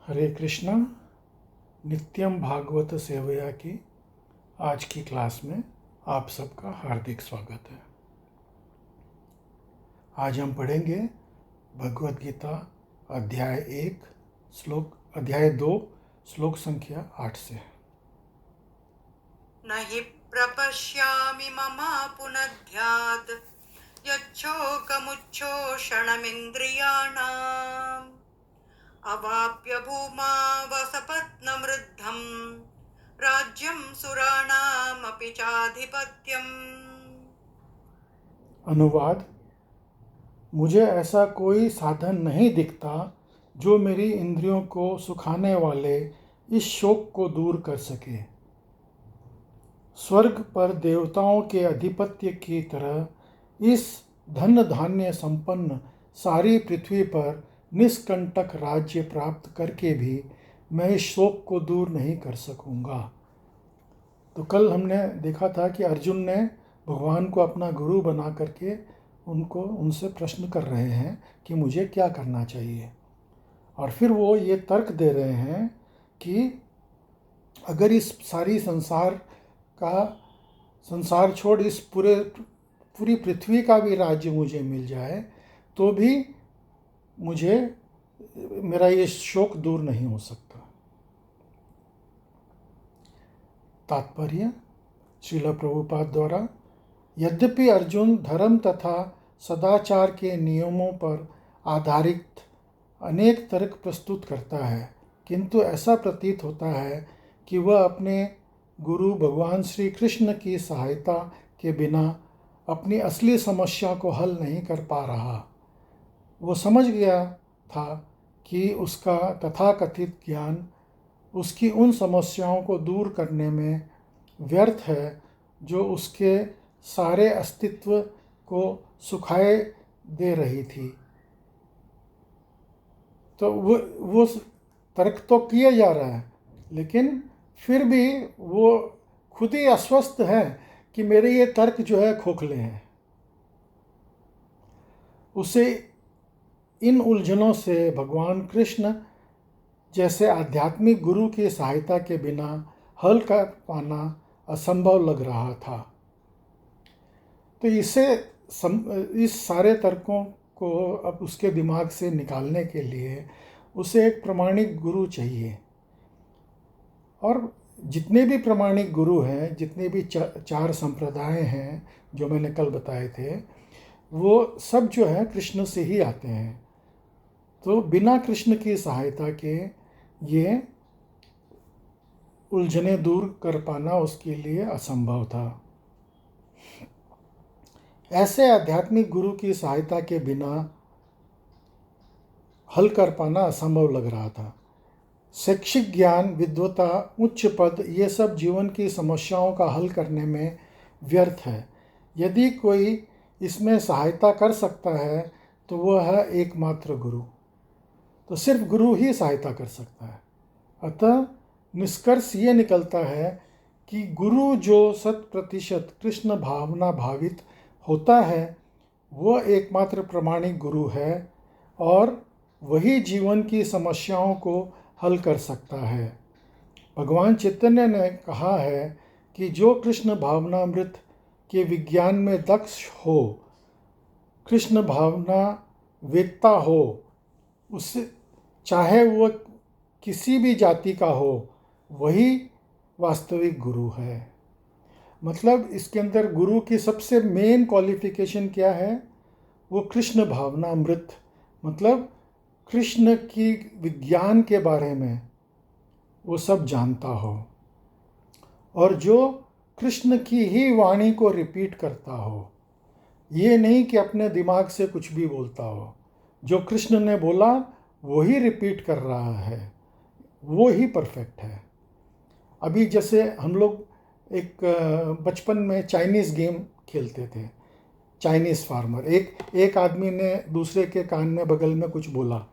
हरे कृष्णा। नित्यम भागवत सेवया की आज की क्लास में आप सबका हार्दिक स्वागत है। आज हम पढ़ेंगे भगवद गीता अध्याय 2 श्लोक संख्या 8 से। न हि प्रपश्यामि ममापुनध्यात् यच्छोकमुच्छोषणमिन्द्रियाणाम् अवाप्य भूमावसपत्नमृद्धं राज्यं सुराणामपि चाधिपत्यम्। अनुवाद: मुझे ऐसा कोई साधन नहीं दिखता जो मेरी इंद्रियों को सुखाने वाले इस शोक को दूर कर सके। स्वर्ग पर देवताओं के अधिपत्य की तरह इस धन धान्य संपन्न सारी पृथ्वी पर निष्कंटक राज्य प्राप्त करके भी मैं इस शोक को दूर नहीं कर सकूंगा। तो कल हमने देखा था कि अर्जुन ने भगवान को अपना गुरु बना करके उनसे प्रश्न कर रहे हैं कि मुझे क्या करना चाहिए, और फिर वो ये तर्क दे रहे हैं कि अगर इस सारी संसार छोड़ इस पूरी पृथ्वी का भी राज्य मुझे मिल जाए तो भी मेरा ये शोक दूर नहीं हो सकता। तात्पर्य: श्रील प्रभुपाद द्वारा, यद्यपि अर्जुन धर्म तथा सदाचार के नियमों पर आधारित अनेक तर्क प्रस्तुत करता है, किंतु ऐसा प्रतीत होता है कि वह अपने गुरु भगवान श्री कृष्ण की सहायता के बिना अपनी असली समस्या को हल नहीं कर पा रहा। वो समझ गया था कि उसका तथाकथित ज्ञान उसकी उन समस्याओं को दूर करने में व्यर्थ है जो उसके सारे अस्तित्व को सुखाए दे रही थी। तो वो तर्क तो किया जा रहा है, लेकिन फिर भी वो खुद ही अस्वस्थ है कि मेरे ये तर्क जो है खोखले हैं। उसे इन उलझनों से भगवान कृष्ण जैसे आध्यात्मिक गुरु की सहायता के बिना हल कर पाना असंभव लग रहा था। तो इस सारे तर्कों को अब उसके दिमाग से निकालने के लिए उसे एक प्रामाणिक गुरु चाहिए। और जितने भी प्रामाणिक गुरु हैं, जितने भी चार संप्रदाय हैं जो मैंने कल बताए थे, वो सब जो है कृष्ण से ही आते हैं। तो बिना कृष्ण की सहायता के ये उलझने दूर कर पाना उसके लिए असंभव था। ऐसे आध्यात्मिक गुरु की सहायता के बिना हल कर पाना असंभव लग रहा था। शैक्षिक ज्ञान, विद्वता, उच्च पद, ये सब जीवन की समस्याओं का हल करने में व्यर्थ है। यदि कोई इसमें सहायता कर सकता है तो वह है एकमात्र गुरु। तो सिर्फ गुरु ही सहायता कर सकता है। अतः निष्कर्ष ये निकलता है कि गुरु जो 100% कृष्ण भावना भावित होता है वह एकमात्र प्रामाणिक गुरु है, और वही जीवन की समस्याओं को हल कर सकता है। भगवान चैतन्य ने कहा है कि जो कृष्ण भावनामृत के विज्ञान में दक्ष हो, कृष्ण भावना वेत्ता हो, उससे चाहे वह किसी भी जाति का हो, वही वास्तविक गुरु है। मतलब इसके अंदर गुरु की सबसे मेन क्वालिफिकेशन क्या है? वो कृष्ण भावनामृत, मतलब कृष्ण की विज्ञान के बारे में वो सब जानता हो, और जो कृष्ण की ही वाणी को रिपीट करता हो। ये नहीं कि अपने दिमाग से कुछ भी बोलता हो। जो कृष्ण ने बोला वो ही रिपीट कर रहा है, वो ही परफेक्ट है। अभी जैसे हम लोग एक बचपन में चाइनीज़ गेम खेलते थे, चाइनीज़ फार्मर। एक आदमी ने दूसरे के कान में बगल में कुछ बोला,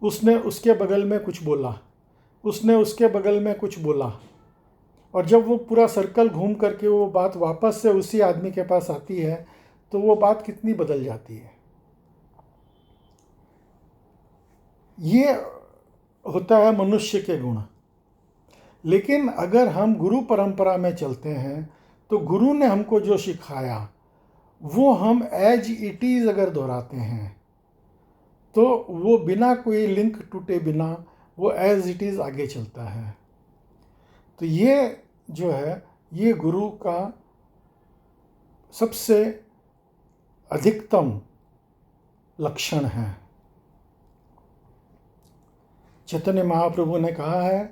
उसने उसके बगल में कुछ बोला, उसने उसके बगल में कुछ बोला, और जब वो पूरा सर्कल घूम करके वो बात वापस से उसी आदमी के पास आती है तो वो बात कितनी बदल जाती है। ये होता है मनुष्य के गुण। लेकिन अगर हम गुरु परंपरा में चलते हैं तो गुरु ने हमको जो सिखाया वो हम एज इट इज़ अगर दोहराते हैं तो वो बिना कोई लिंक टूटे बिना वो एज इट इज़ आगे चलता है। तो ये जो है ये गुरु का सबसे अधिकतम लक्षण है। चैतन्य महाप्रभु ने कहा है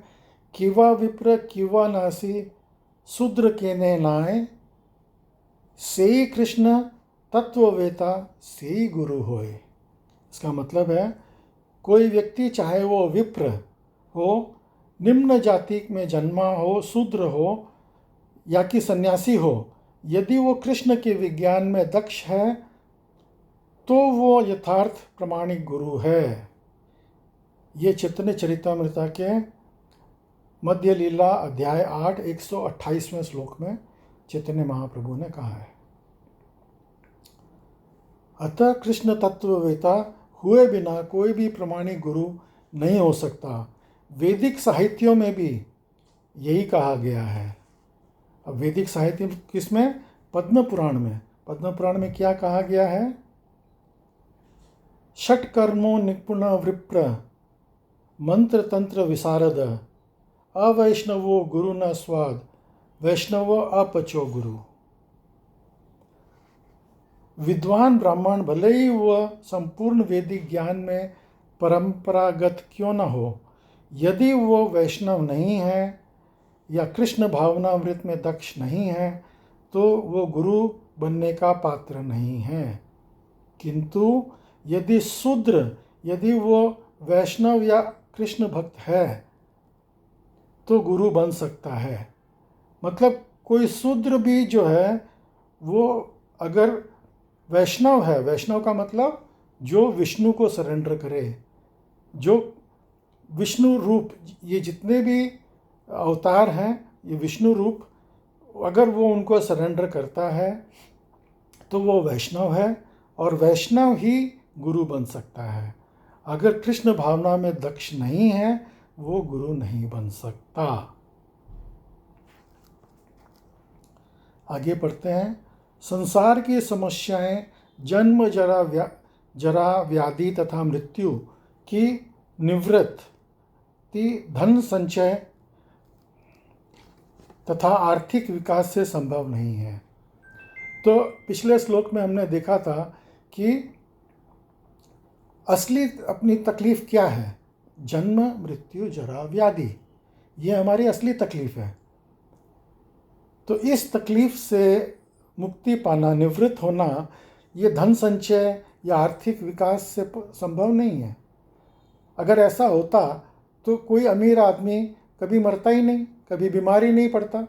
किवा विप्र किवा नासी शूद्र केने नाय सेई कृष्ण तत्ववेता सेई गुरु होए। इसका मतलब है कोई व्यक्ति चाहे वो विप्र हो, निम्न जाति में जन्मा हो, शूद्र हो या कि सन्यासी हो, यदि वो कृष्ण के विज्ञान में दक्ष है तो वो यथार्थ प्रमाणिक गुरु है। ये चैतन्य चरितामृत के मध्य लीला अध्याय 8 128वें श्लोक में चैतन्य महाप्रभु ने कहा है। अतः कृष्ण तत्ववेता हुए बिना कोई भी प्रमाणिक गुरु नहीं हो सकता। वैदिक साहित्यों में भी यही कहा गया है। अब वैदिक साहित्य किसमें? पद्म पुराण में। पद्म पुराण में क्या कहा गया है? षट कर्मो निपुण विप्र मंत्र तंत्र विशारद अवैष्णवो गुरु न स्वाद वैष्णव अपचो गुरु। विद्वान ब्राह्मण भले ही वह संपूर्ण वैदिक ज्ञान में परंपरागत क्यों न हो, यदि वो वैष्णव नहीं है या कृष्ण भावनामृत में दक्ष नहीं है तो वो गुरु बनने का पात्र नहीं है। किंतु यदि शूद्र, यदि वो वैष्णव या कृष्ण भक्त है तो गुरु बन सकता है। मतलब कोई शूद्र भी जो है वो अगर वैष्णव है, वैष्णव का मतलब जो विष्णु को सरेंडर करे, जो विष्णु रूप, ये जितने भी अवतार हैं ये विष्णु रूप, अगर वो उनको सरेंडर करता है तो वो वैष्णव है और वैष्णव ही गुरु बन सकता है। अगर कृष्ण भावना में दक्ष नहीं है वो गुरु नहीं बन सकता। आगे पढ़ते हैं। संसार की समस्याएं जन्म जरा व्याधि तथा मृत्यु की निवृत्ति धन संचय तथा आर्थिक विकास से संभव नहीं है। तो पिछले श्लोक में हमने देखा था कि असली अपनी तकलीफ़ क्या है? जन्म मृत्यु जरा व्याधि, ये हमारी असली तकलीफ़ है। तो इस तकलीफ़ से मुक्ति पाना, निवृत्त होना, ये धन संचय या आर्थिक विकास से संभव नहीं है। अगर ऐसा होता तो कोई अमीर आदमी कभी मरता ही नहीं, कभी बीमार ही नहीं पड़ता।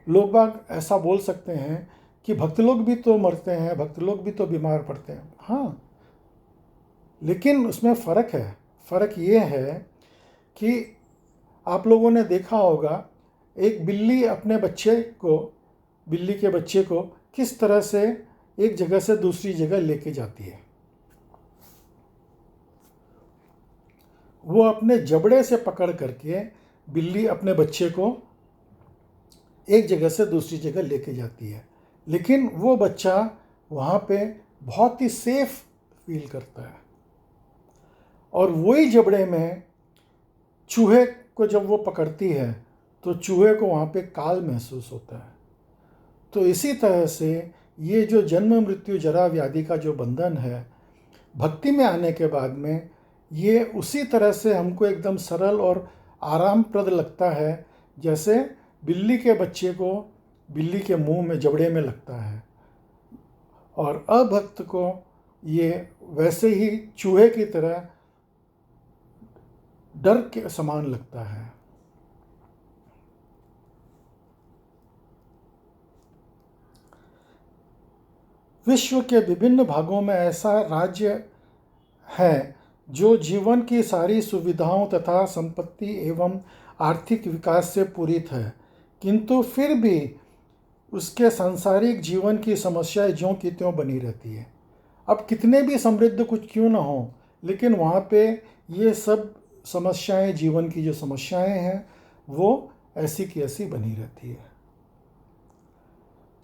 लोग बाग ऐसा बोल सकते हैं कि भक्त लोग भी तो मरते हैं, भक्त लोग भी तो बीमार पड़ते हैं। हाँ, लेकिन उसमें फ़र्क है। फ़र्क ये है कि आप लोगों ने देखा होगा एक बिल्ली अपने बिल्ली के बच्चे को किस तरह से एक जगह से दूसरी जगह लेके जाती है। वो अपने जबड़े से पकड़ करके बिल्ली अपने बच्चे को एक जगह से दूसरी जगह लेके जाती है, लेकिन वो बच्चा वहाँ पे बहुत ही सेफ फील करता है। और वही जबड़े में चूहे को जब वो पकड़ती है तो चूहे को वहाँ पे काल महसूस होता है। तो इसी तरह से ये जो जन्म मृत्यु जरा व्याधि का जो बंधन है, भक्ति में आने के बाद में ये उसी तरह से हमको एकदम सरल और आरामप्रद लगता है जैसे बिल्ली के बच्चे को बिल्ली के मुंह में जबड़े में लगता है। और अभक्त को ये वैसे ही चूहे की तरह डर के समान लगता है। विश्व के विभिन्न भागों में ऐसा राज्य है जो जीवन की सारी सुविधाओं तथा संपत्ति एवं आर्थिक विकास से पूरित है, किंतु फिर भी उसके सांसारिक जीवन की समस्याएं ज्यों की त्यों बनी रहती है। अब कितने भी समृद्ध कुछ क्यों ना हो, लेकिन वहाँ पे ये सब समस्याएं, जीवन की जो समस्याएं हैं वो ऐसी की ऐसी बनी रहती है।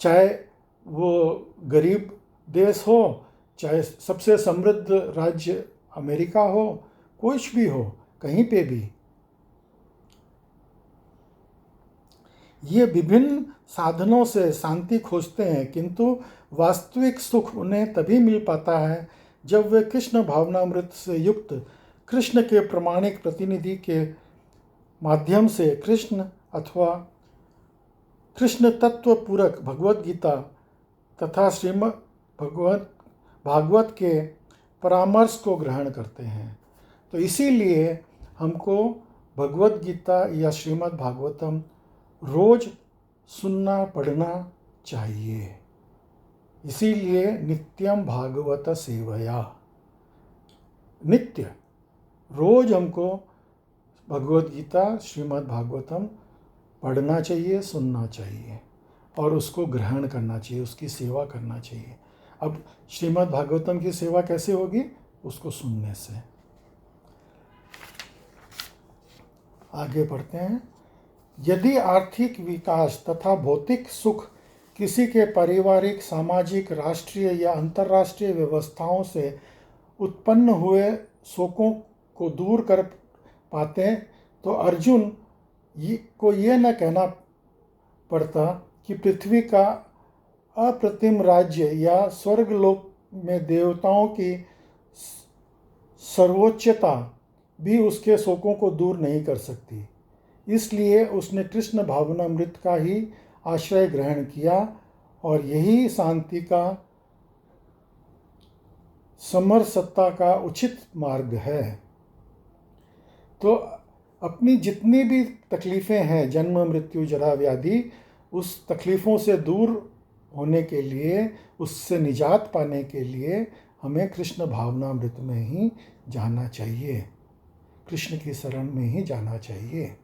चाहे वो गरीब देश हो, चाहे सबसे समृद्ध राज्य अमेरिका हो, कुछ भी हो, कहीं पे भी ये विभिन्न साधनों से शांति खोजते हैं, किंतु वास्तविक सुख उन्हें तभी मिल पाता है जब वे कृष्ण भावनामृत से युक्त कृष्ण के प्रामाणिक प्रतिनिधि के माध्यम से कृष्ण अथवा कृष्ण तत्व पूरक भगवत गीता तथा श्रीमद् भागवत के परामर्श को ग्रहण करते हैं। तो इसीलिए हमको भगवत गीता या श्रीमद् भागवतम रोज सुनना पढ़ना चाहिए। इसीलिए नित्यम भागवत सेवया, नित्य रोज हमको भगवत गीता श्रीमद् भागवतम पढ़ना चाहिए, सुनना चाहिए और उसको ग्रहण करना चाहिए, उसकी सेवा करना चाहिए। अब श्रीमद् भागवतम की सेवा कैसे होगी? उसको सुनने से। आगे बढ़ते हैं। यदि आर्थिक विकास तथा भौतिक सुख किसी के पारिवारिक, सामाजिक, राष्ट्रीय या अंतर्राष्ट्रीय व्यवस्थाओं से उत्पन्न हुए शोकों को दूर कर पाते हैं, तो अर्जुन को ये न कहना पड़ता कि पृथ्वी का अप्रतिम राज्य या स्वर्गलोक में देवताओं की सर्वोच्चता भी उसके शोकों को दूर नहीं कर सकती। इसलिए उसने कृष्ण भावनामृत का ही आश्रय ग्रहण किया और यही शांति का, समरसता का उचित मार्ग है। तो अपनी जितनी भी तकलीफ़ें हैं, जन्म मृत्यु जरा व्याधि, उस तकलीफ़ों से दूर होने के लिए, उससे निजात पाने के लिए हमें कृष्ण भावनामृत में ही जाना चाहिए, कृष्ण की शरण में ही जाना चाहिए।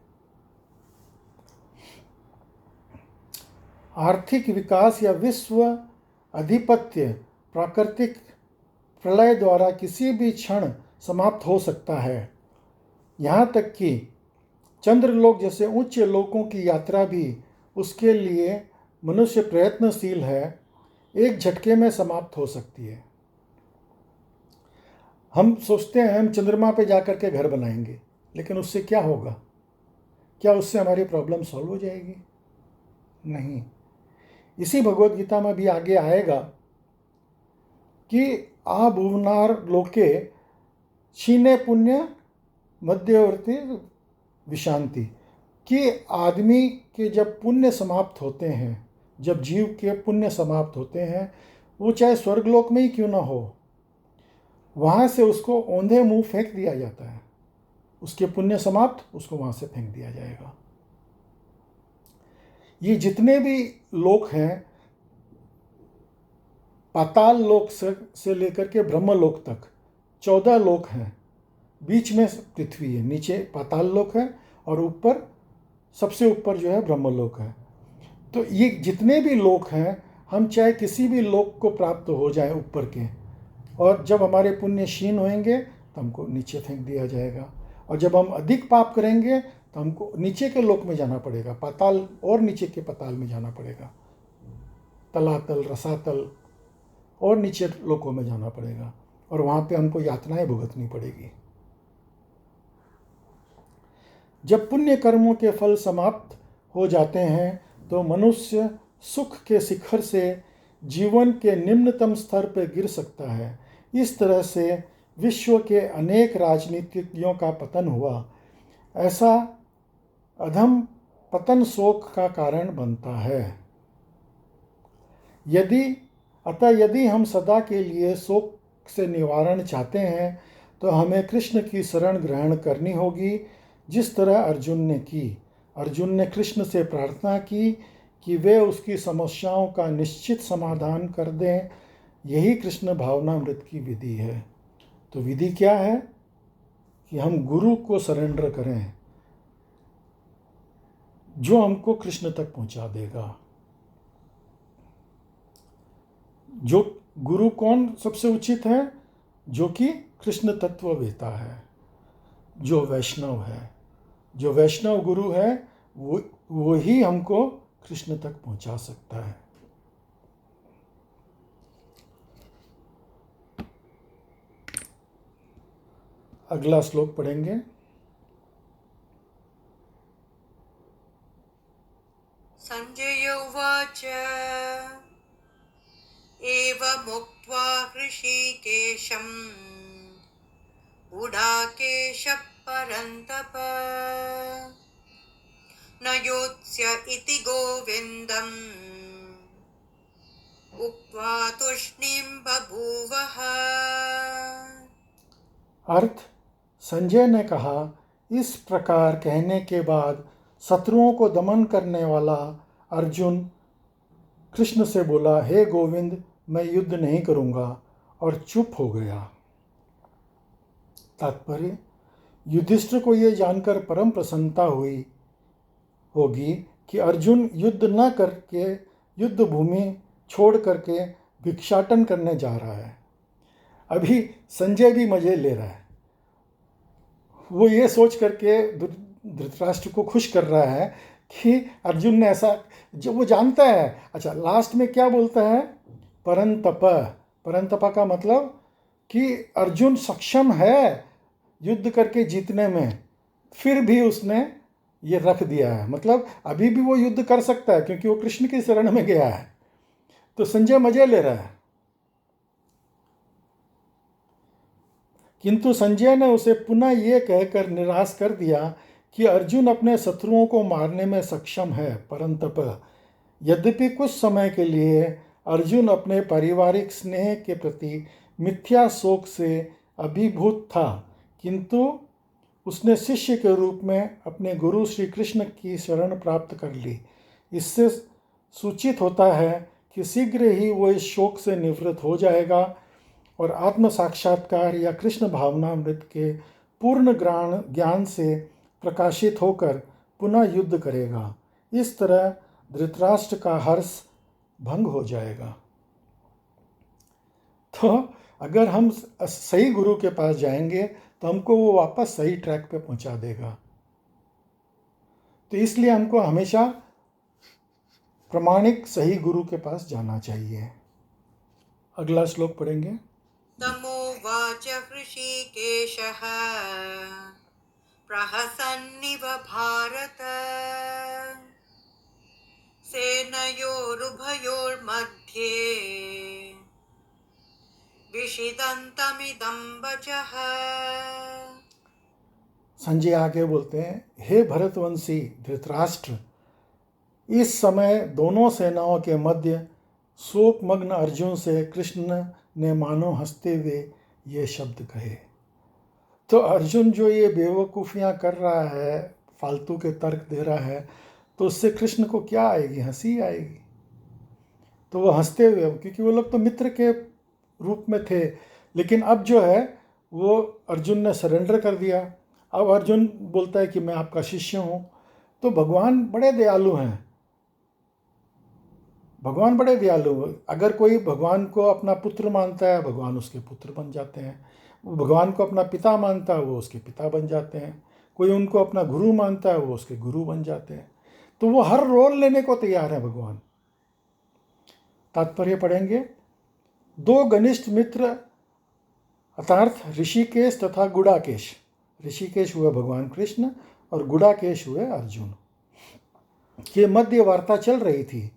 आर्थिक विकास या विश्व अधिपत्य प्राकृतिक प्रलय द्वारा किसी भी क्षण समाप्त हो सकता है। यहाँ तक कि चंद्रलोक जैसे उच्च लोकों की यात्रा भी उसके लिए मनुष्य प्रयत्नशील है, एक झटके में समाप्त हो सकती है। हम सोचते हैं हम चंद्रमा पे जाकर के घर बनाएंगे, लेकिन उससे क्या होगा? क्या उससे हमारी प्रॉब्लम सॉल्व हो जाएगी? नहीं। इसी भगवत गीता में भी आगे आएगा कि आ भुवनार लोके क्षीणे पुण्य मध्यवर्ती विशांति, कि आदमी के जब पुण्य समाप्त होते हैं, जब जीव के पुण्य समाप्त होते हैं, वो चाहे स्वर्गलोक में ही क्यों ना हो, वहाँ से उसको औंधे मुंह फेंक दिया जाता है। उसके पुण्य समाप्त, उसको वहाँ से फेंक दिया जाएगा। ये जितने भी लोक हैं, पाताल लोक से लेकर के ब्रह्मलोक तक 14 लोक हैं। बीच में पृथ्वी है, नीचे पाताल लोक है और ऊपर, सबसे ऊपर जो है ब्रह्मलोक है। तो ये जितने भी लोक हैं, हम चाहे किसी भी लोक को प्राप्त हो जाए ऊपर के, और जब हमारे पुण्य क्षीण होंगे तो हमको नीचे फेंक दिया जाएगा, और जब हम अधिक पाप करेंगे तो हमको नीचे के लोक में जाना पड़ेगा, पाताल और नीचे के पाताल में जाना पड़ेगा, तलातल, रसातल और नीचे लोकों में जाना पड़ेगा, और वहाँ पे हमको यातनाएं भुगतनी पड़ेगी। जब पुण्य कर्मों के फल समाप्त हो जाते हैं तो मनुष्य सुख के शिखर से जीवन के निम्नतम स्तर पर गिर सकता है। इस तरह से विश्व के अनेक राजनीतिज्ञों का पतन हुआ। ऐसा अधम पतन शोक का कारण बनता है। यदि हम सदा के लिए शोक से निवारण चाहते हैं तो हमें कृष्ण की शरण ग्रहण करनी होगी, जिस तरह अर्जुन ने की। अर्जुन ने कृष्ण से प्रार्थना की कि वे उसकी समस्याओं का निश्चित समाधान कर दें। यही कृष्ण भावनामृत की विधि है। तो विधि क्या है? कि हम गुरु को सरेंडर करें, जो हमको कृष्ण तक पहुंचा देगा, जो गुरु कौन सबसे उचित है? जो कि कृष्ण तत्ववेता है, जो वैष्णव है। जो वैष्णव गुरु है वो ही हमको कृष्ण तक पहुंचा सकता है। अगला श्लोक पढ़ेंगे। संजय उवाच एवमुक्त्वा हृषीकेशम् गुडाकेशः परन्तप न योत्स्य इति गोविन्दम् उक्त्वा तूष्णीं बभूवः। अर्थ, संजय ने कहा, इस प्रकार कहने के बाद शत्रुओं को दमन करने वाला अर्जुन कृष्ण से बोला, हे गोविंद, मैं युद्ध नहीं करूंगा, और चुप हो गया। तात्पर्य, युधिष्ठिर को यह जानकर परम प्रसन्नता हुई होगी कि अर्जुन युद्ध न करके युद्ध भूमि छोड़ करके भिक्षाटन करने जा रहा है। अभी संजय भी मजे ले रहा है। वो ये सोच करके धृतराष्ट्र को खुश कर रहा है कि अर्जुन ने ऐसा, जो वो जानता है। अच्छा, लास्ट में क्या बोलता है? परंतप। परंतप का मतलब कि अर्जुन सक्षम है युद्ध करके जीतने में, फिर भी उसने ये रख दिया है। मतलब अभी भी वो युद्ध कर सकता है क्योंकि वो कृष्ण की शरण में गया है। तो संजय मजे ले रहा है, किंतु संजय ने उसे पुनः ये कहकर निराश कर दिया कि अर्जुन अपने शत्रुओं को मारने में सक्षम है, परंतप यद्यपि कुछ समय के लिए अर्जुन अपने पारिवारिक स्नेह के प्रति मिथ्या शोक से अभिभूत था, किंतु उसने शिष्य के रूप में अपने गुरु श्री कृष्ण की शरण प्राप्त कर ली। इससे सूचित होता है कि शीघ्र ही वो इस शोक से निवृत्त हो जाएगा और आत्म साक्षात्कार या कृष्ण भावनामृत के पूर्ण ज्ञान से प्रकाशित होकर पुनः युद्ध करेगा। इस तरह धृतराष्ट्र का हर्ष भंग हो जाएगा। तो अगर हम सही गुरु के पास जाएंगे तो हमको वो वापस सही ट्रैक पे पहुंचा देगा। तो इसलिए हमको हमेशा प्रामाणिक सही गुरु के पास जाना चाहिए। अगला श्लोक पढ़ेंगे। तमोवाच हृषीकेशः प्रहसन्निव भारत सेनयोरुभयोर्मध्ये विषिदन्तमिदं वचः। संजय आगे बोलते हैं, हे भरतवंशी धृतराष्ट्र, इस समय दोनों सेनाओं के मध्य शोकमग्न अर्जुन से कृष्ण ने मानो हंसते हुए ये शब्द कहे। तो अर्जुन जो ये बेवकूफ़ियाँ कर रहा है, फालतू के तर्क दे रहा है, तो उससे कृष्ण को क्या आएगी? हंसी आएगी। तो वो हंसते हुए, क्योंकि वो लोग तो मित्र के रूप में थे, लेकिन अब जो है वो अर्जुन ने सरेंडर कर दिया। अब अर्जुन बोलता है कि मैं आपका शिष्य हूँ। तो भगवान बड़े दयालु हैं। भगवान बड़े दयालु। अगर कोई भगवान को अपना पुत्र मानता है, भगवान उसके पुत्र बन जाते हैं। वो भगवान को अपना पिता मानता है, वो उसके पिता बन जाते हैं। कोई उनको अपना गुरु मानता है, वो उसके गुरु बन जाते हैं। तो वो हर रोल लेने को तैयार है भगवान। तात्पर्य पढ़ेंगे। दो घनिष्ठ मित्र अर्थात ऋषिकेश तथा गुडाकेश, ऋषिकेश हुए भगवान कृष्ण और गुडाकेश हुए अर्जुन, के मध्य वार्ता चल रही थी।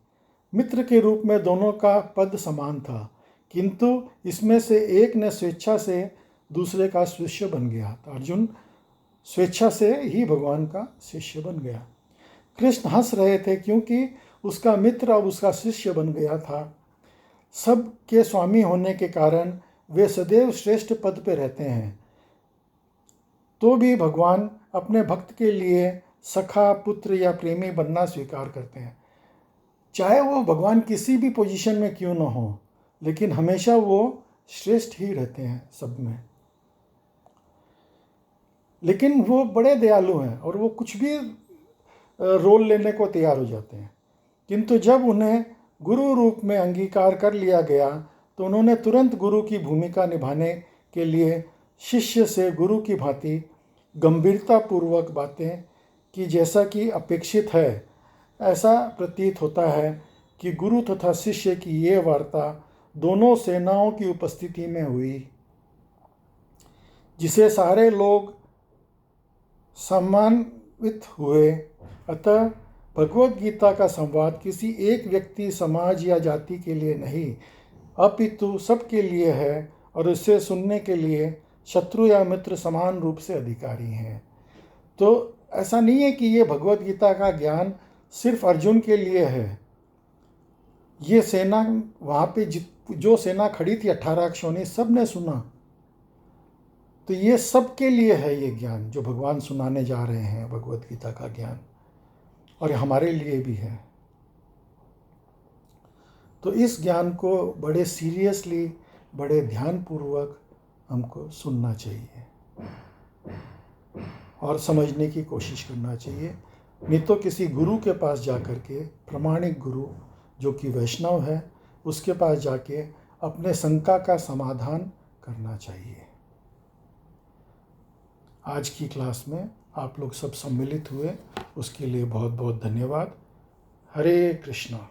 मित्र के रूप में दोनों का पद समान था, किंतु इसमें से एक ने स्वेच्छा से दूसरे का शिष्य बन गया। तो अर्जुन स्वेच्छा से ही भगवान का शिष्य बन गया। कृष्ण हंस रहे थे क्योंकि उसका मित्र अब उसका शिष्य बन गया था। सब के स्वामी होने के कारण वे सदैव श्रेष्ठ पद पे रहते हैं। तो भी भगवान अपने भक्त के लिए सखा, पुत्र या प्रेमी बनना स्वीकार करते हैं। चाहे वो भगवान किसी भी पोजीशन में क्यों ना हो, लेकिन हमेशा वो श्रेष्ठ ही रहते हैं सब में। लेकिन वो बड़े दयालु हैं और वो कुछ भी रोल लेने को तैयार हो जाते हैं। किंतु जब उन्हें गुरु रूप में अंगीकार कर लिया गया तो उन्होंने तुरंत गुरु की भूमिका निभाने के लिए शिष्य से गुरु की भांति गंभीरतापूर्वक बातें की, जैसा कि अपेक्षित है। ऐसा प्रतीत होता है कि गुरु तथा शिष्य की ये वार्ता दोनों सेनाओं की उपस्थिति में हुई, जिसे सारे लोग सम्मानित हुए। अतः भगवत गीता का संवाद किसी एक व्यक्ति, समाज या जाति के लिए नहीं, अपितु सबके लिए है, और इसे सुनने के लिए शत्रु या मित्र समान रूप से अधिकारी हैं। तो ऐसा नहीं है कि ये भगवत गीता का ज्ञान सिर्फ अर्जुन के लिए है। ये सेना वहाँ पे जो सेना खड़ी थी 18 अक्षौणी, सब ने सुना। तो ये सबके लिए है ये ज्ञान जो भगवान सुनाने जा रहे हैं, भगवत गीता का ज्ञान, और हमारे लिए भी है। तो इस ज्ञान को बड़े सीरियसली, बड़े ध्यानपूर्वक हमको सुनना चाहिए और समझने की कोशिश करना चाहिए। नहीं तो किसी गुरु के पास जाकर के, प्रमाणिक गुरु जो कि वैष्णव है, उसके पास जाके अपने शंका का समाधान करना चाहिए। आज की क्लास में आप लोग सब सम्मिलित हुए, उसके लिए बहुत बहुत धन्यवाद। हरे कृष्णा।